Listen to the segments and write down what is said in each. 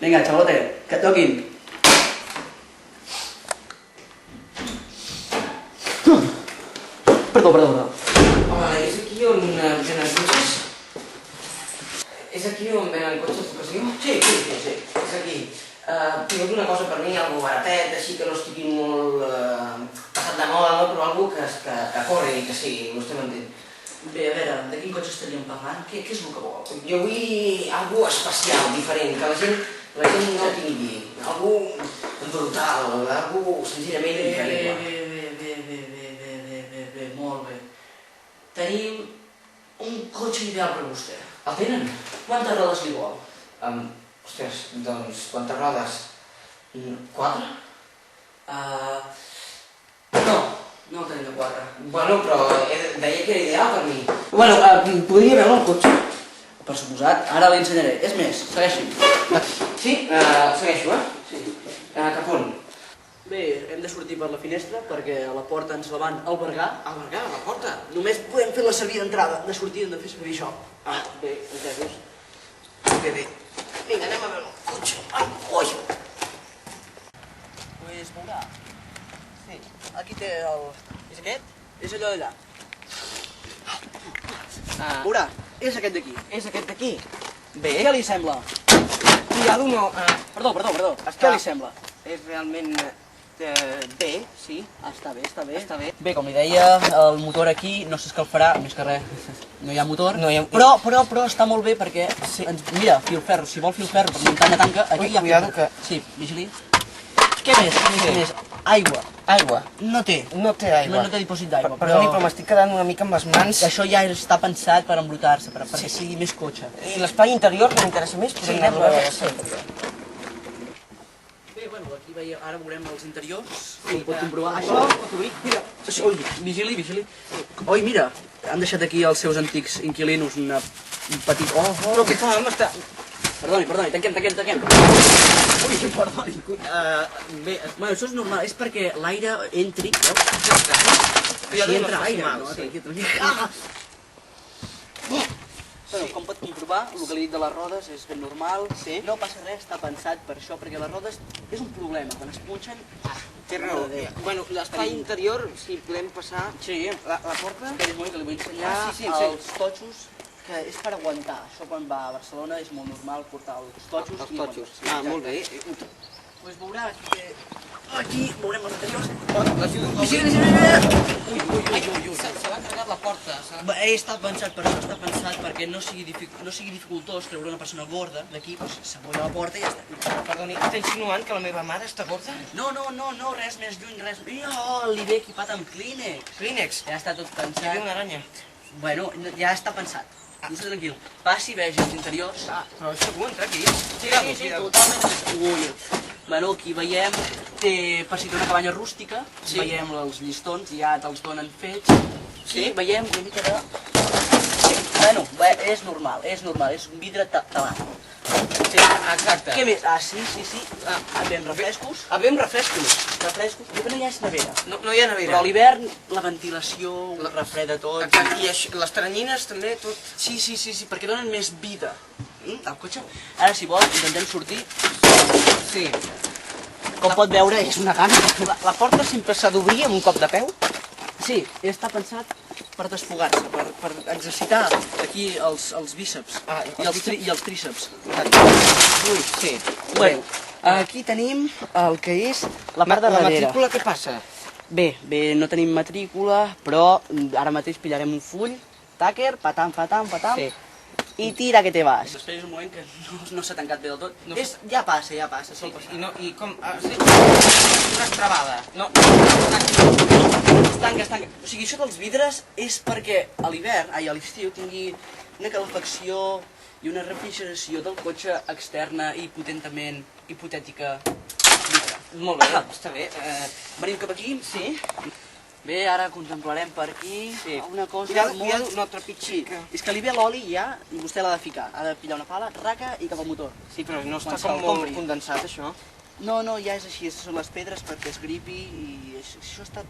Vinga, xavalote, que et toquin. Perdó. Home, és aquí on venen cotxes? És aquí on venen cotxes d'ocasió? Sí, és aquí. Tinc una cosa per mi, algo baratet, així que no estigui molt passat de moda, no? Però algo que corri i que sigui, vostè m'entén. Bé, a veure, de quin cotxe estaríem parlant? Què és el que vol? Jo vull algo especial, diferent, que la gent no tingui. Algo brutal, algo senzillament increïble. Bé, molt bé. Tenim un cotxe ideal per vostè. El tenen? Quantes rodes li vol? Ostres, doncs, quantes rodes? 4? No el tenim de 4. Bueno, però deia que era ideal per mi. Bueno, podria veure el cotxe? Per suposat, ara li ensenyaré. És més, segueixi'm. Sí? Segueixo, Sí. Cap on? Bé, hem de sortir per la finestra perquè a la porta ens la van albergar. Albergar, a la porta? Només podem fer la servir d'entrada. De sortir hem de fer servir això. Bé, entesos. Bé. Vinga, anem a veure el cotxe. Ai, ui! Pues veurà. Sí. Aquí té el... És aquest? És allò d'allà. Veurà. És aquest d'aquí. És aquest d'aquí? Bé. Què li sembla? Cuidado, no. Perdó. Què li sembla? És realment... bé, sí. Està bé. Està bé. Bé, com li deia, el motor aquí no s'escalfarà, més que res, no hi ha motor. No hi ha... Però està molt bé perquè, mira, filferro, si vol filferro per muntar una tanca, aquí hi ha cuidado filferro. Sí, vigili. Què més? Aigua. No té aigua. No té dipòsit d'aigua, Perdoni, però m'estic quedant una mica amb les mans. això ja està pensat per embrutar-se, perquè sigui més cotxe. I l'espai interior m'interessa més? Sí, anem a veure. Bé, bueno, aquí veiem, ara veurem els interiors. Sí, pot comprovar. Això, mira. Ui, vigili. Oi, mira, han deixat aquí els seus antics inquilinos un petit... Però què fa, home, està... Perdoni, tanquem. Ui, perdoni. Bé, Bueno, això és normal, és perquè l'aire entri, veus? ja Així no entra faci aire, mal, no? sí. Tranquil. Bueno, com pot comprovar, el que li dic de les rodes és ben normal, no passa res, està pensat per això, perquè les rodes és un problema, quan es punxen... té raó. Bueno, l'espai interior, si podem passar... Sí, La porta? espera un moment que li vull ensenyar Sí. els totxos, que és per aguantar. Això quan va a Barcelona és molt normal portar els totxos. Els totxos. Molt bé. Doncs veurà aquí veurem els interiors. Se l'ha carregat la porta. Està pensat per això, està pensat perquè no sigui dificultós treure una persona gorda d'aquí, s'abolla la porta i ja està. Perdoni, està insinuant que la meva mare està gorda? No, res més lluny, res. Li ve equipat amb Kleenex. Kleenex? Ja està tot Hi havia pensat. una aranya. Bueno, ja està pensat. Està tranquil. Passi, vegi els interiors. Però és segur entrar aquí? Sí, totalment segur. Bueno, aquí veiem, per si té una cabanya rústica, veiem els llistons, ja te'ls donen fets. Sí, veiem una mica de... Bueno, és normal, és un vidre talat. Sí, exacte. Què més? Sí. Bevem refrescos. Bevem refrescos. Jo que no hi ha nevera. No hi ha nevera. Però a l'hivern la ventilació refreda tot. Exacte, i les teranyines també, tot... Sí, perquè donen més vida al cotxe. Ara, si vol, intentem sortir. Sí. Com pot veure, és una gana. La porta sempre s'ha d'obrir amb un cop de peu? Sí, està pensat per desfogar-se, per exercitar aquí els bíceps i els tríceps. Ui, sí. Bueno, aquí tenim el que és la part de La darrere. matrícula què passa? Bé, no tenim matrícula, però ara mateix pillarem un full, tàquer, patam, Sí. i tira que te vas. Després un moment que no s'ha tancat bé del tot. Ja passa, Sí, i com... Sí, una estrabada. No, Es tanca. O sigui, això dels vidres és perquè a l'hivern, a l'estiu, tingui una calefacció i una refrigeració del cotxe externa i potentament hipotètica. molt bé, està bé. Venim cap aquí? Sí. Bé, ara contemplarem per aquí una cosa Cuidado, no trepitgi. És que li ve l'oli ja i vostè l'ha de ficar. Ha de pillar una pala, raca i cap al motor. Sí, però no està Quan se'l com molt compri. condensat, això. No, ja és així, són les pedres perquè es gripi i això està,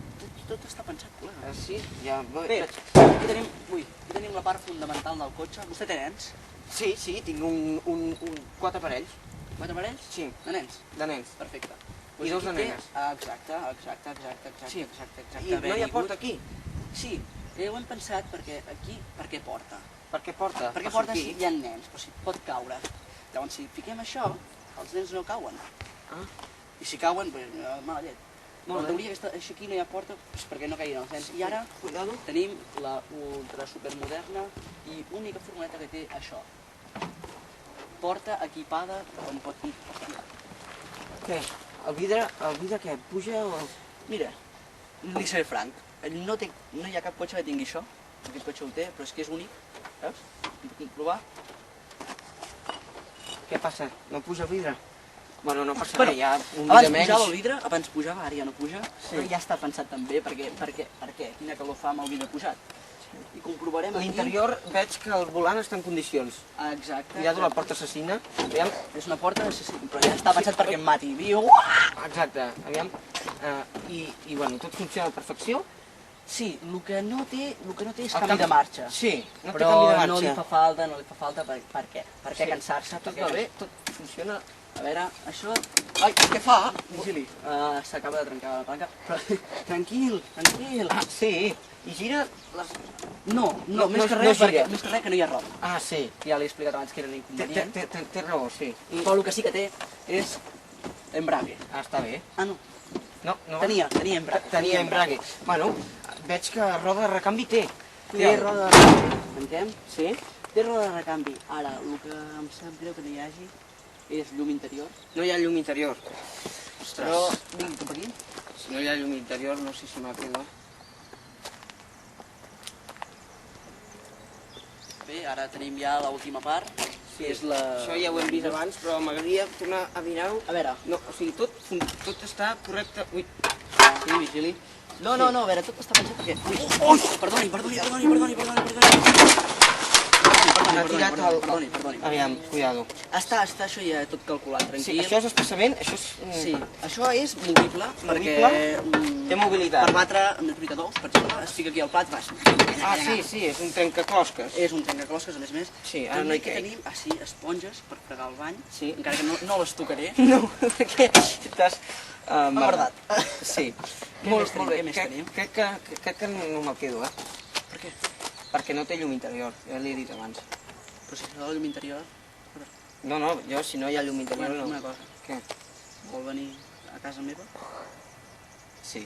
tot està pensat, col·lega. Sí, ja... Bé, aquí tenim la part fundamental del cotxe. Vostè té nens? Sí, tinc 4 parells. 4 parells? Sí. De nens? De nens. Perfecte. I dos de aquí té- nenes. Exacte. Sí. Exacte. I no hi ha porta aquí? Sí, ho hem pensat perquè aquí, per què porta? Per què porta? Perquè Per porta sortir? si hi ha nens, però si pot caure. Llavors, si fiquem això, els nens no cauen. Ah, I si cauen, doncs, mala llet. Molt En bé. teoria, això aquí no hi ha porta doncs, perquè no caiguin els nens. I ara cuidado. tenim la ultra supermoderna i única furgoneta que té això. Porta equipada com pot dir. Què? El vidre què? Puja o... Mira, li seré franc. No hi ha cap cotxe que tingui això. Aquest cotxe ho té, però és que és únic. Veus? Ho puc comprovar. Què passa? No puja el vidre? Bueno, no passa Bueno, res, ja un Abans vidre menys. pujava el vidre, abans pujava, ara ja no puja, Sí. però ja està pensat també, perquè quina calor fa amb el vidre pujat. I comprovarem aquí... L'interior veig que el volant està en condicions. Exacte. Cuidado la porta assassina. Aviam. És una porta, sí, però ja està pensat perquè em mati. Exacte, aviam. I bueno, tot funciona a la perfecció. Sí, el que no té és El canvi de marxa. Sí, no té Però canvi de marxa. no li fa falta, per què? Per què Sí. cansar-se? Tot Per va què- bé, tot funciona. A veure, això... Ai, què fa? Vigili. S'acaba de trencar la palanca. Però, tranquil. Ah, sí, i gira les... No, No, més que no res, gira. més que res que no hi ha roda. Ah, sí, Ja l'he explicat abans que era l'inconvenient. té raó, sí. Però el que sí que té és embrague. Ah, està bé. Ah, no. No, no. Tenia embrague. Tenia embrague. Bueno, veig que roda de recanvi té. Té roda de recanvi. Tanquem. Sí? Té roda de recanvi. Ara, el que em sap greu que no hi hagi és llum interior. No hi ha llum interior. Però, vingui cap aquí. Si no hi ha llum interior, no sé si me quedo. Bé, ara tenim ja l'última part, que és la... Això ja ho hem vist abans, però m'agradaria tornar a mirar-ho. A veure, No, o sigui, tot està correcte. Ui, sí, vigili. No, a veure, tot està pensat perquè... Ui, perdoni. Perdoni. aviam, cuidado. Està això ja tot calculat, Sí, tranquil. això és especialment, això és... Sí, això és movible, perquè... Té mobilitat. Per batre amb el dos, per exemple, es fica aquí al plat, vas... Ah, sí, és un trencaclosques. És un trencaclosques, a més a més. Sí, ara no hi que crec. tenim, esponges per fregar el bany, Sí. encara que no les tocaré. No, perquè estàs... Embardat. Sí. Què Molt més tenim? bé. Què més tenim? Crec que no me'l quedo, Per què? perquè no té llum interior, ja l'he dit abans. Però si fa la llum interior... No, jo si no hi ha llum interior Bueno, no. una cosa, Què? vol venir a casa meva? Sí.